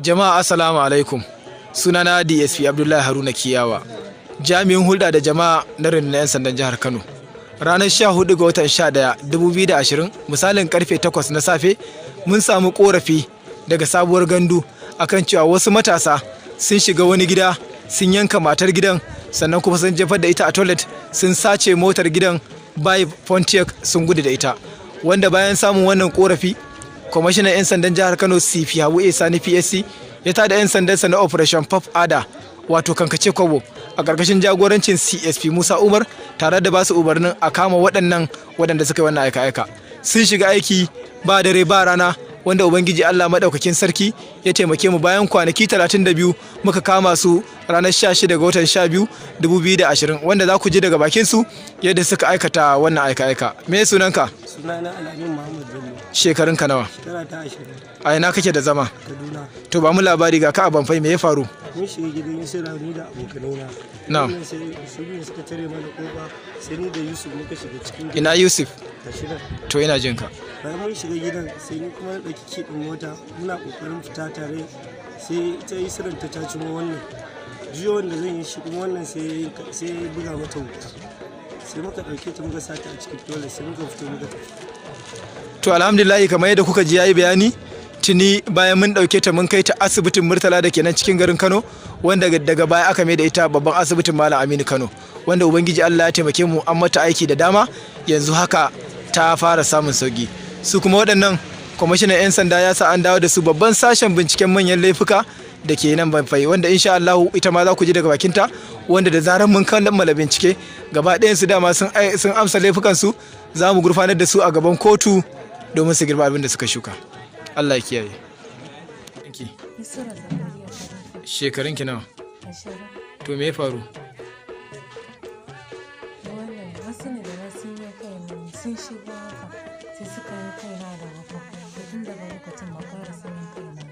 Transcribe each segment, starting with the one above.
Jama'a assalamu alaikum. Sunana DSP Abdullahi Haruna Kiyawa, jami'in hulɗa da jama'a na rundunar 'yan sandan jihar Kano. Ranar 14 ga watan 11, 2020, misalin karfe 8 na safe, mun samu korafi daga sabuwar gandu akan cewa wasu matasa sun shiga wani gida, sun yanka matar gidan, sannan kuma sun jefar da ita a toilet, sun sace motar gidan by Pontiac sun gudu da ita. Wanda bayan samun wannan korafi, kwamishinan 'yan sandan jihar Kano CP Habu Sani PSC ya tada 'yan sandansa na Operation Pop Ada wato kankace kwabo a ƙarƙashin jagorancin CSP Musa Umar tare da basu umarnin a kama waɗanda suka yi wannan aika-aika. Sun shiga aiki ba dare ba rana wanda Ubangiji Allah maɗaukakin sarki ya taimake mu bayan kwanaki 32 muka kama su ranar 16 ga watan 12 2020 wanda za ku ji daga bakin su yadda suka aikata wannan aika-aika. Me sunanka? Sunana Al'amin Muhammad Bello. Shekarunka nawa? Shekara ta 20. A ina kake da zama? Kaduna. To ba mu labari ga ka a Banfai me ya faru? Mun shiga gidan Isra ni da abokanai na. Na'am. Sai su ne suka tare mana kofa sai ni da Yusuf muka shiga cikin gidan. Ina Yusuf? Tashiran. To ina jin ka. Bayan mun shiga gidan sai ni kuma na ɗauki kiɗin mota muna ƙoƙarin fita tare sai ta Isra ta taci mu wannan. Jiyo wanda zan yi shi kuma wannan sai ya buga mata wuta. Sai muka ɗauke ta muka sata a cikin dole sai muka fito muka tafi. To alhamdulillah kamar yadda kuka ji yayi bayani tuni bayan mun dauke ta mun kai ta asibitin Murtala da ke nan cikin garin Kano wanda daga baya aka mai da ita babban asibitin Malam Aminu Kano wanda ubangiji Allah ya taimake mu an mata aiki da dama yanzu haka ta fara samun sauki. Su kuma waɗannan kwamishinan 'yan sanda ya sa an dawo da su babban sashen binciken manyan laifuka da ke nan Banfai wanda insha Allah ita ma za ku ji daga bakinta wanda da zarar mun kammala bincike gaba ɗayan su dama sun amsa laifukan su za mu gurfanar da su a gaban kotu domin su girba abin da suka shuka. Allah ya kiyaye. Shekarun ki nawa? To me ya faru? Wasu ne da wasu ya kai sun shigo haka sai suka yi kaina da wata da tun daga lokacin ba fara sanin kaina.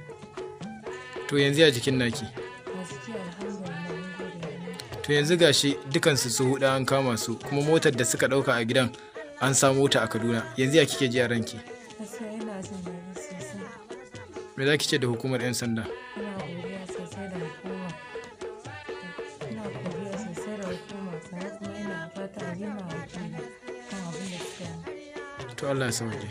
To yanzu ya jikin naki? Gaskiya alhamdulillah mun gode. To yanzu gashi dukansu su huɗu an kama su kuma motar da suka ɗauka a gidan an samu ta a Kaduna. Yanzu ya kike ji a ranki? Gaskiya ina jin daɗi sosai. Me za ki ce da hukumar 'yan sanda? Ina godiya sosai da hukuma. Ina godiya sosai da hukuma sannan kuma ina fata a yi ma wakili kan abin da suka yi. To Allah ya sauke.